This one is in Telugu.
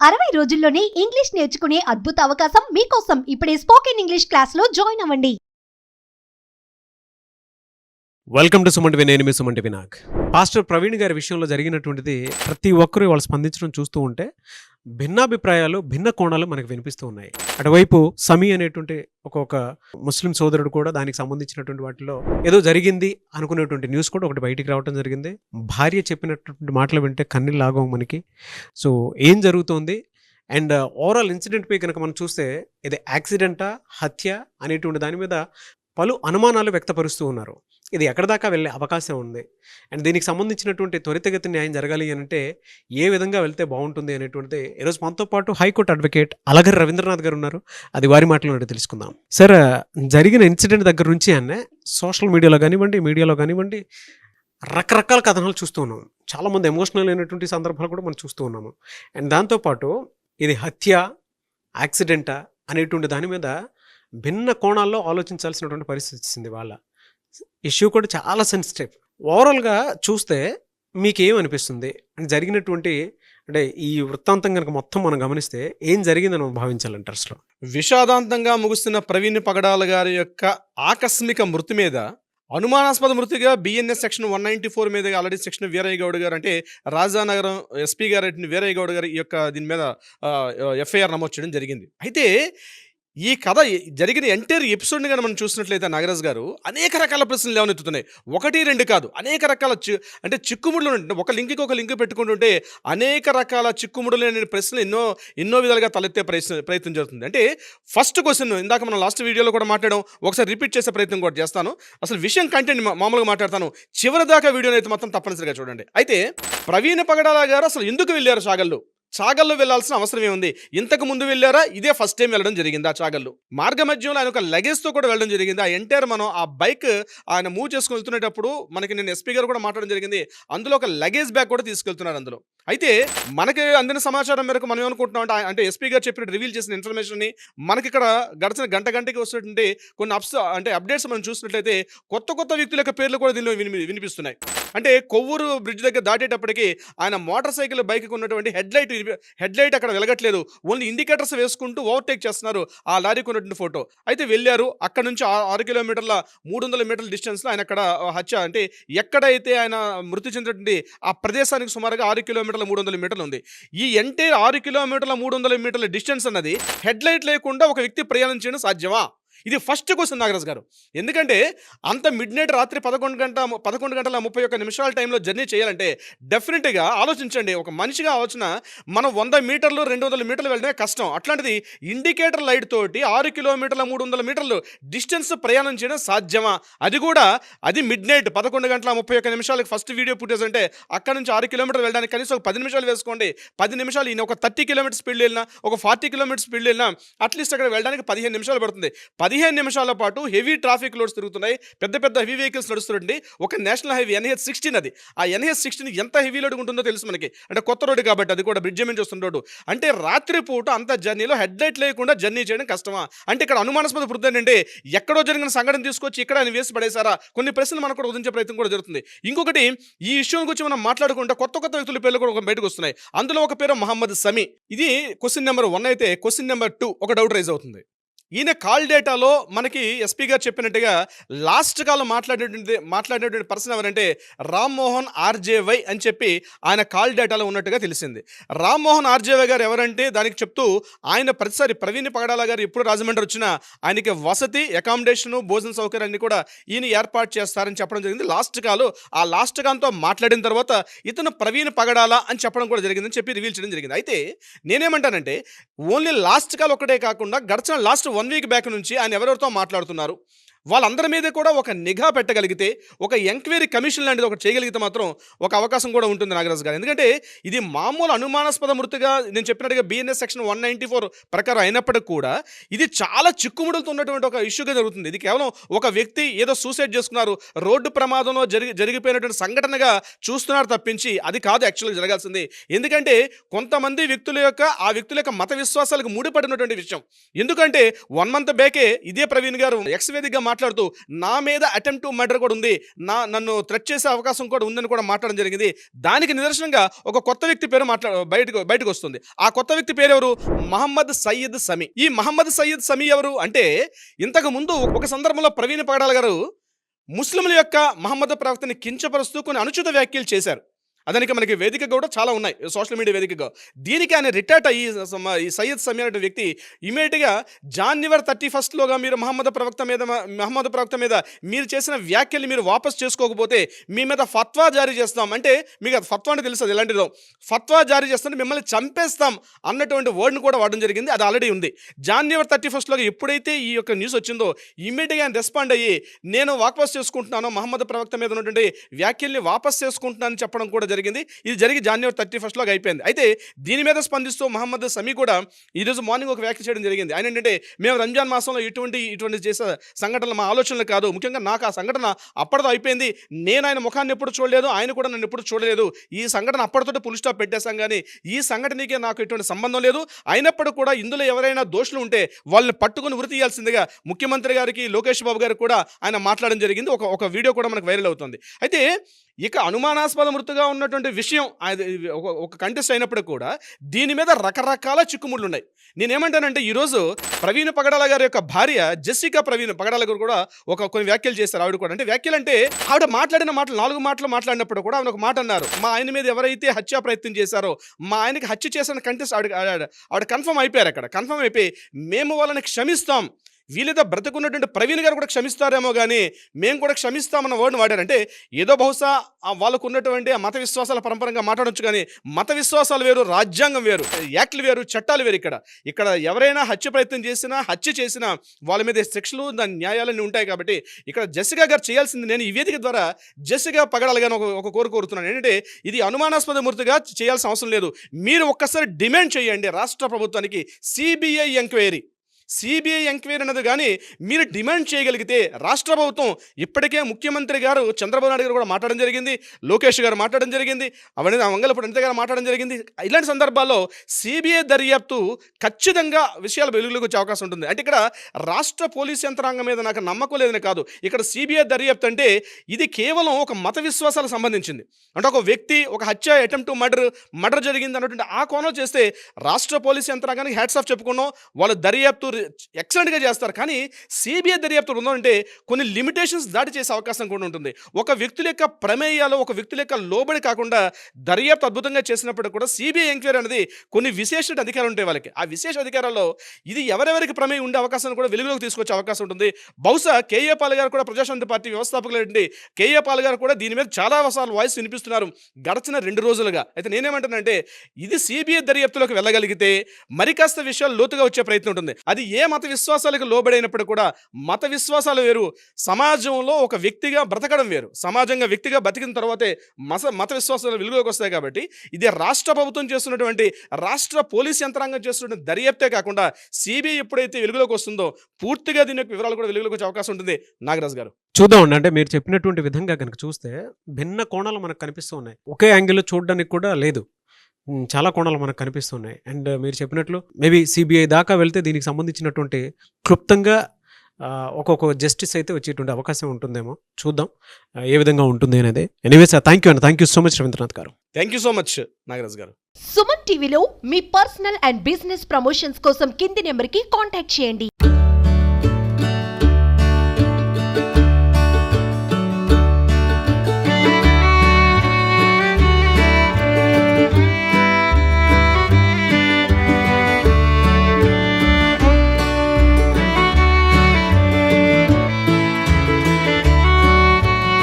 60 రోజుల్లోనే ఇంగ్లీష్ నేర్చుకునే అద్భుత అవకాశం మీకోసం. ఇప్పుడే స్పోకెన్ ఇంగ్లీష్ క్లాస్లో జాయిన్ అవ్వండి. వెల్కమ్ టు సుమంటి నేను మీ సుమంటి వినాయక్. పాస్టర్ ప్రవీణ్ గారి విషయంలో జరిగినటువంటిది ప్రతి ఒక్కరూ వాళ్ళు స్పందించడం చూస్తూ ఉంటే భిన్నాభిప్రాయాలు, భిన్న కోణాలు మనకు వినిపిస్తూ ఉన్నాయి. అటువైపు సమీ అనేటువంటి ఒక ముస్లిం సోదరుడు కూడా దానికి సంబంధించినటువంటి వాటిలో ఏదో జరిగింది అనుకునేటువంటి న్యూస్ కూడా ఒకటి బయటికి రావడం జరిగింది. భార్య చెప్పినటువంటి మాటలు వింటే కన్నీళ్ళు లాగవు మనకి. సో ఏం జరుగుతోంది అండ్ ఓవరాల్ ఇన్సిడెంట్పై కనుక మనం చూస్తే ఇది యాక్సిడెంటా, హత్య అనేటువంటి దాని మీద పలు అనుమానాలు వ్యక్తపరుస్తూ ఉన్నారు. ఇది ఎక్కడ దాకా వెళ్ళే అవకాశం ఉంది అండ్ దీనికి సంబంధించినటువంటి త్వరితగతి న్యాయం జరగాలి అంటే ఏ విధంగా వెళ్తే బాగుంటుంది అనేటువంటిది ఈరోజు మనతో పాటు హైకోర్టు అడ్వకేట్ అలగర్ రవీంద్రనాథ్ గారు ఉన్నారు. అది వారి మాటలో తెలుసుకుందాం. సార్, జరిగిన ఇన్సిడెంట్ దగ్గర నుంచి అనే సోషల్ మీడియాలో కానివ్వండి, మీడియాలో కానివ్వండి, రకరకాల కథనాలు చూస్తూ ఉన్నాం. చాలామంది ఎమోషనల్ అయినటువంటి సందర్భాలు కూడా మనం చూస్తూ ఉన్నాము. అండ్ దాంతోపాటు ఇది హత్య, యాక్సిడెంటా అనేటువంటి దాని మీద భిన్న కోణాల్లో ఆలోచించాల్సినటువంటి పరిస్థితి వచ్చింది. వాళ్ళ ఇష్యూ కూడా చాలా సెన్సిటివ్. ఓవరాల్గా చూస్తే మీకేమనిపిస్తుంది అంటే జరిగినటువంటి అంటే ఈ వృత్తాంతం కనుక మొత్తం మనం గమనిస్తే ఏం జరిగిందని మనం భావించాలంటే అసలు విషాదాంతంగా ముగుస్తున్న ప్రవీణ్ పగడాల గారి యొక్క ఆకస్మిక మృతి మీద అనుమానాస్పద మృతిగా బిఎన్ఎస్ సెక్షన్ 194 మీద ఆల్రెడీ సెక్షన్ వీరయ్య గౌడ్ గారు అంటే రాజానగరం ఎస్పీ గారు వీరయ్య గౌడ్ గారు ఈ యొక్క దీని మీద ఎఫ్ఐఆర్ నమోదు చేయడం జరిగింది. అయితే ఈ కథ జరిగిన ఎంటైర్ ఎపిసోడ్ని కానీ మనం చూసినట్లయితే నాగరాజ్ గారు అనేక రకాల ప్రశ్నలు లేవనెత్తుతున్నాయి. ఒకటి రెండు కాదు, అనేక రకాల అంటే చిక్కుముడులు ఒక లింక్కి ఒక లింక్ పెట్టుకుంటుంటే అనేక రకాల చిక్కుముడులు అనే ప్రశ్నలు ఎన్నో విధాలుగా తలెత్తే ప్రయత్నం జరుగుతుంది. అంటే ఫస్ట్ క్వశ్చన్ ఇందాక మనం లాస్ట్ వీడియోలో కూడా మాట్లాడడం, ఒకసారి రిపీట్ చేసే ప్రయత్నం కూడా చేస్తాను. అసలు విషయం కంటెంట్ మామూలుగా మాట్లాడతాను, చివరి దాకా వీడియోని అయితే మొత్తం తప్పనిసరిగా చూడండి. అయితే ప్రవీణ్ పగడాల గారు అసలు ఎందుకు వెళ్ళారు చాగల్లో వెళ్లాల్సిన అవసరం ఏముంది? ఇంతకు ముందు వెళ్ళారా? ఇదే ఫస్ట్ టైం వెళ్ళడం జరిగింది. ఆ చాగల్లో మార్గ మధ్యంలో ఆయన ఒక లగేజ్తో కూడా వెళ్ళడం జరిగింది. ఆ ఎంటైర్ మనం ఆ బైక్ ఆయన మూవ్ చేసుకుని వెళ్తున్నప్పుడు మనకి నేను ఎస్పీ గారు కూడా మాట్లాడడం జరిగింది. అందులో ఒక లగేజ్ బ్యాగ్ కూడా తీసుకెళ్తున్నారు అందులో. అయితే మనకి అందిన సమాచారం మేరకు మనం ఏమనుకుంటున్నాం అంటే ఎస్పీ గారు చెప్పిన రివీల్ చేసిన ఇన్ఫర్మేషన్ని మనకి ఇక్కడ గడిచిన గంటకి వస్తుంటే కొన్ని అప్డేట్స్ మనం చూసినట్లయితే కొత్త వ్యక్తుల యొక్క పేర్లు కూడా దీనిలో వినిపిస్తున్నాయి. అంటే కొవ్వూరు బ్రిడ్జ్ దగ్గర దాటేటప్పటికి ఆయన మోటార్ సైకిల్ బైక్కి ఉన్నటువంటి హెడ్ లైట్ అక్కడ వెలగట్లేదు, ఓన్లీ ఇండికేటర్స్ వేసుకుంటూ ఓవర్టేక్ చేస్తున్నారు ఆ లారీకి ఉన్నటువంటి ఫోటో. అయితే వెళ్ళారు, అక్కడ నుంచి 6 కిలోమీటర్ల 300 మీటర్ల డిస్టెన్స్లో ఆయన అక్కడ హత్య అంటే ఎక్కడైతే ఆయన మృతి చెందినటువంటి ఆ ప్రదేశానికి సుమారుగా 6 కిలోమీటర్ల 300 మీటర్లు ఉంది. ఈ ఎంటైర్ 6 కిలోమీటర్ల 300 మీటర్ల డిస్టెన్స్ అన్నది హెడ్ లైట్ లేకుండా ఒక వ్యక్తి ప్రయాణం చేయడం సాధ్యమా? ఇది ఫస్ట్ క్వశ్చన్ నాగరాజ్ గారు. ఎందుకంటే అంత మిడ్ నైట్ రాత్రి 11 గంటల 31 టైంలో జర్నీ చేయాలంటే డెఫినెట్గా ఆలోచించండి. ఒక మనిషిగా ఆలోచన మనం 100 మీటర్లు 200 మీటర్లు వెళ్ళడమే కష్టం. అట్లాంటిది ఇండికేటర్ లైట్ తోటి 6 కిలోమీటర్ల 300 మీటర్లు డిస్టెన్స్ ప్రయాణం చేయడం సాధ్యమా? అది మిడ్ నైట్ 11 గంటల 31 ఫస్ట్ వీడియో ఫుటేజ్ అంటే అక్కడ నుంచి 6 కిలోమీటర్లు వెళ్ళడానికి కనీసం ఒక 10 నిమిషాలు వేసుకోండి. 10 నిమిషాలు ఈయన ఒక 30 కిలోమీటర్ స్పీడ్ వెళ్ళినా, ఒక 40 కిలోమీటర్ స్పీడ్ వెళ్ళినా అట్లీస్ట్ అక్కడ వెళ్ళడానికి 15 నిమిషాలు పడుతుంది. 15 నిమిషాల పాటు హెవీ ట్రాఫిక్ లోడ్స్ తిరుగుతున్నాయి, పెద్ద హెవీ వెహికల్స్ నడుస్తుందండి. ఒక నేషనల్ హైవే NH16 అది. ఆ NH16 ఎంత హెవీ లోడ్ ఉంటుందో తెలుసు మనకి. అంటే కొత్త రోడ్డు కాబట్టి, అది కూడా బ్రిడ్జ్ నుంచి వస్తున్న రోడ్డు. అంటే రాత్రి పూట అంత జర్నీలో హెడ్ లైట్ లేకుండా జర్నీ చేయడం కష్టమా? అంటే ఇక్కడ అనుమానాస్పద వృద్ధి ఏంటంటే ఎక్కడో జరిగిన సంఘటన తీసుకొచ్చి ఇక్కడ ఆయన వేసి పడేశారా? కొన్ని ప్రశ్నలు మనకు కూడా ఉదించే ప్రయత్నం కూడా జరుగుతుంది. ఇంకొకటి, ఈ ఇష్యూ గురించి మనం మాట్లాడుకుంటే కొత్త వ్యక్తుల పేర్లు కూడా బయటకు వస్తున్నాయి. అందులో ఒక పేరు మహమ్మద్ సమీ. ఇది క్వశ్చన్ నెంబర్ 1 అయితే క్వశ్చన్ నెంబర్ 2 ఒక డౌట్ రైజ్ అవుతుంది. ఈయన కాల్ డేటాలో మనకి ఎస్పీ గారు చెప్పినట్టుగా లాస్ట్ కాల్ మాట్లాడేటువంటి పర్సన్ ఎవరంటే రామ్మోహన్ RJY అని చెప్పి ఆయన కాల్ డేటాలో ఉన్నట్టుగా తెలిసింది. రామ్మోహన్ RJY గారు ఎవరంటే దానికి చెప్తూ ఆయన ప్రతిసారి ప్రవీణ్ పగడాల గారు ఎప్పుడు రాజమండ్రి వచ్చినా ఆయనకి వసతి, అకామిడేషను, భోజన సౌకర్యాన్ని కూడా ఈయన ఏర్పాటు చేస్తారని చెప్పడం జరిగింది. ఆ లాస్ట్ కాల్తో మాట్లాడిన తర్వాత ఇతను ప్రవీణ్ పగడాల అని చెప్పడం కూడా జరిగిందని చెప్పి రివీల్ చేయడం జరిగింది. అయితే నేనేమంటానంటే ఓన్లీ లాస్ట్ కాల్ ఒకటే కాకుండా గడిచిన లాస్ట్ 1 వీక్ బ్యాక్ నుంచి ఆయన ఎవరెవరితో మాట్లాడుతున్నారు, వాళ్ళందరి మీద కూడా ఒక నిఘా పెట్టగలిగితే, ఒక ఎంక్వైరీ కమిషన్ లాంటిది ఒకటి చేయగలిగితే మాత్రం ఒక అవకాశం కూడా ఉంటుంది నాగరాజు గారు. ఎందుకంటే ఇది మామూలు అనుమానాస్పద మృతిగా నేను చెప్పినట్టుగా బిఎన్ఎస్ సెక్షన్ 194 ప్రకారం అయినప్పటికీ కూడా ఇది చాలా చిక్కుముడులతో ఉన్నటువంటి ఒక ఇష్యూగా జరుగుతుంది. ఇది కేవలం ఒక వ్యక్తి ఏదో సూసైడ్ చేసుకున్నారు, రోడ్డు ప్రమాదంలో జరిగిపోయినటువంటి సంఘటనగా చూస్తున్నారు తప్పించి అది కాదు యాక్చువల్గా జరగాల్సింది. ఎందుకంటే కొంతమంది వ్యక్తుల యొక్క మత విశ్వాసాలకు ముడిపడినటువంటి విషయం. ఎందుకంటే 1 మంత్ బ్యాకే ఇదే ప్రవీణ్ గారు ఎక్స్ వేదికగా మాట్లాడుతూ నా మీద అటెంప్ట్ టు మర్డర్ కూడా ఉంది, నన్ను థ్రెట్ చేసే అవకాశం కూడా ఉందని కూడా మాట్లాడడం జరిగింది. దానికి నిదర్శనంగా ఒక కొత్త వ్యక్తి పేరు బయటకు వస్తుంది. ఆ కొత్త వ్యక్తి పేరు ఎవరు? మహమ్మద్ సయ్యద్ సమీ. ఈ మహమ్మద్ సయ్యద్ సమీ ఎవరు అంటే, ఇంతకు ముందు ఒక సందర్భంలో ప్రవీణ్ పగడాల గారు ముస్లింల యొక్క మహమ్మద్ ప్రవక్తని కించపరుస్తూ కొన్ని అనుచిత వ్యాఖ్యలు చేశారు. అదానికి మనకి వేదిక కూడా చాలా ఉన్నాయి, సోషల్ మీడియా వేదికగా. దీనికి ఆయన రిటార్ట్ అయ్యి ఈ సయ్యద్ సమీ అనే వ్యక్తి ఇమీడియట్గా January 31 మీరు మహమ్మద్ ప్రవక్త మీద మీరు చేసిన వ్యాఖ్యల్ని మీరు వాపస్ చేసుకోకపోతే మీ మీద ఫత్వా జారీ చేస్తాం. అంటే మీకు ఫత్వా అంటే తెలుసు, ఎలాంటిదో ఫత్వా జారీ చేస్తుంటే మిమ్మల్ని చంపేస్తాం అన్నటువంటి వర్డ్ని కూడా వాడడం జరిగింది. అది ఆల్రెడీ ఉంది. January 31 ఎప్పుడైతే ఈ యొక్క న్యూస్ వచ్చిందో ఇమీడియట్గా ఆయన రెస్పాండ్ అయ్యి నేను వాపస్ చేసుకుంటున్నాను, మహమ్మద్ ప్రవక్త మీద ఉన్నటువంటి వ్యాఖ్యల్ని వాపస్ చేసుకుంటున్నానని చెప్పడం కూడా జరిగింది. ఇది జరిగి January 31 అయిపోయింది. అయితే దీని మీద స్పందిస్తూ మహమ్మద్ సమీ కూడా ఈరోజు మార్నింగ్ ఒక వ్యాఖ్య చేయడం జరిగింది. ఆయన ఏంటంటే, మేము రంజాన్ మాసంలో ఇటువంటి చేసే సంఘటనలు మా ఆలోచనలు కాదు, ముఖ్యంగా నాకు ఆ సంఘటన అప్పటితో అయిపోయింది. నేను ఆయన ముఖాన్ని ఎప్పుడు చూడలేదు, ఆయన కూడా నన్ను ఎప్పుడు చూడలేదు. ఈ సంఘటన అప్పటితో ఫుల్ స్టాప్ పెట్టేశాం, కానీ ఈ సంఘటనకి నాకు ఎటువంటి సంబంధం లేదు. అయినప్పుడు కూడా ఇందులో ఎవరైనా దోషులు ఉంటే వాళ్ళని పట్టుకుని ఉరి తీయాల్సిందిగా ముఖ్యమంత్రి గారికి, లోకేష్ బాబు గారికి కూడా ఆయన మాట్లాడడం జరిగింది. ఒక వీడియో కూడా మనకు వైరల్ అవుతుంది. అయితే ఇక అనుమానాస్పద మృతిగా ఉన్నటువంటి విషయం ఒక కంటెస్ట్ అయినప్పుడు కూడా దీని మీద రకరకాల చిక్కుముళ్ళు ఉన్నాయి. నేనేమంటానంటే, ఈరోజు ప్రవీణ్ పగడాల గారి యొక్క భార్య జెసికా ప్రవీణ్ పగడాల గారు కూడా కొన్ని వ్యాఖ్యలు చేస్తారు. ఆవిడ కూడా, అంటే వ్యాఖ్యలు అంటే ఆవిడ మాట్లాడిన మాటలు 4 మాటలు మాట్లాడినప్పుడు కూడా ఆవిడ ఒక మాట అన్నారు, మా ఆయన మీద ఎవరైతే హత్యా ప్రయత్నం చేశారో మా ఆయనకి హత్య చేసిన కంటెస్ట్ ఆవిడ కన్ఫర్మ్ అయిపోయారు. అక్కడ కన్ఫర్మ్ అయిపోయి మేము వాళ్ళని క్షమిస్తాం, వీళ్ళతో బ్రతుకున్నటువంటి ప్రవీణ్ గారు కూడా క్షమిస్తారేమో కానీ మేము కూడా క్షమిస్తామన్న వర్డ్ని వాడారంటే, ఏదో బహుశా వాళ్ళకు ఉన్నటువంటి మత విశ్వాసాల పరంపరంగా మాట్లాడొచ్చు, కానీ మత విశ్వాసాలు వేరు, రాజ్యాంగం వేరు, యాక్ట్లు వేరు, చట్టాలు వేరు. ఇక్కడ ఎవరైనా హత్య ప్రయత్నం చేసినా, హత్య చేసినా వాళ్ళ మీద శిక్షలు, దాని న్యాయాలన్నీ ఉంటాయి. కాబట్టి ఇక్కడ జెసికా గారు చేయాల్సింది, నేను ఈ వేదిక ద్వారా జెసికా పగడాల గారిని ఒక కోరుతున్నాను. ఏంటంటే, ఇది అనుమానాస్పద మృతిగా చేయాల్సిన అవసరం లేదు. మీరు ఒక్కసారి డిమాండ్ చేయండి రాష్ట్ర ప్రభుత్వానికి సిబిఐ ఎంక్వైరీ అన్నది కానీ మీరు డిమాండ్ చేయగలిగితే, రాష్ట్ర ప్రభుత్వం ఇప్పటికే ముఖ్యమంత్రి గారు చంద్రబాబు నాయుడు గారు కూడా మాట్లాడడం జరిగింది, లోకేష్ గారు మాట్లాడడం జరిగింది, వంగలపూడి అనిత గారు మాట్లాడడం జరిగింది. ఇలాంటి సందర్భాల్లో సిబిఐ దర్యాప్తు ఖచ్చితంగా విషయాలు వెలుగులోకి వచ్చే అవకాశం ఉంటుంది. అంటే ఇక్కడ రాష్ట్ర పోలీస్ యంత్రాంగం మీద నాకు నమ్మకం లేదని కాదు, ఇక్కడ సిబిఐ దర్యాప్తు అంటే ఇది కేవలం ఒక మత విశ్వాసాలకు సంబంధించింది. అంటే ఒక వ్యక్తి ఒక హత్య, అటెంప్ట్ టు మర్డర్ జరిగింది అన్నటువంటి ఆ కోణం చేస్తే రాష్ట్ర పోలీస్ యంత్రాంగానికి హ్యాట్స్ ఆఫ్ చెప్పుకున్నాం. వాళ్ళ దర్యాప్తు ఎక్సలెంట్గా చేస్తారు. కానీ సిబిఐ దర్యాప్తు ఉందంటే కొన్ని లిమిటేషన్స్ దాటి చేసే అవకాశం కూడా ఉంటుంది. ఒక వ్యక్తుల యొక్క ప్రమేయాలు, ఒక వ్యక్తుల యొక్క లోబడి కాకుండా దర్యాప్తు అద్భుతంగా చేసినప్పుడు కూడా సిబిఐ ఎంక్వైరీ అనేది కొన్ని విశేష అధికారాలు ఉంటాయి వాళ్ళకి. ఆ విశేష అధికారాల్లో ఇది ఎవరెవరికి ప్రమేయం ఉండే అవకాశాన్ని కూడా వెలుగులోకి తీసుకొచ్చే అవకాశం ఉంటుంది. బహుశా కేఏ పాల్ గారు కూడా ప్రజాశాంతి పార్టీ వ్యవస్థాపకులు కేఏ పాల్ గారు కూడా దీని మీద చాలా వాయిస్ వినిపిస్తున్నారు గడిచిన 2 రోజులుగా. అయితే నేనేమంటానంటే, ఇది సిబిఐ దర్యాప్తులోకి వెళ్ళగలిగితే మరి కాస్త విషయాలు లోతుగా వచ్చే ప్రయత్నం ఉంటుంది. అది ఏ మత విశ్వాసాలకు లోబడైనప్పుడు కూడా, మత విశ్వాసాలు వేరు, సమాజంలో ఒక వ్యక్తిగా బ్రతకడం వేరు. సమాజంగా వ్యక్తిగా బతికిన తర్వాతే మత విశ్వాసాలు వెలుగులోకి వస్తాయి. కాబట్టి ఇది రాష్ట్ర ప్రభుత్వం చేస్తున్నటువంటి, రాష్ట్ర పోలీస్ యంత్రాంగం చేస్తున్నటువంటి దర్యాప్తే కాకుండా సిబిఐ ఎప్పుడైతే వెలుగులోకి వస్తుందో పూర్తిగా దీని యొక్క వివరాలు కూడా వెలుగులోకి వచ్చే అవకాశం ఉంటుంది. నాగరాజు గారు చూద్దామండి. అంటే మీరు చెప్పినటువంటి విధంగా కనుక చూస్తే భిన్న కోణాలు మనకు కనిపిస్తూ ఉన్నాయి. ఒకే యాంగిల్లో చూడడానికి కూడా లేదు, చాలా కోణాలు మనకు కనిపిస్తున్నాయి. అండ్ మీరు చెప్పినట్లు మేబీ సిబిఐ దాకా వెళ్తే దీనికి సంబంధించినటువంటి క్లుప్తంగా ఒక్కొక్క జస్టిస్ అయితే వచ్చేటువంటి అవకాశం ఉంటుందేమో, చూద్దాం ఏ విధంగా ఉంటుంది అనేది. Anyways thank you so much Ravindranath garu. Thank you so much Nagaraju garu. Suman టీవీలో మీ పర్సనల్ అండ్ బిజినెస్ ప్రమోషన్స్ కోసం కింది నెంబర్కి కాంటాక్ట్ చేయండి.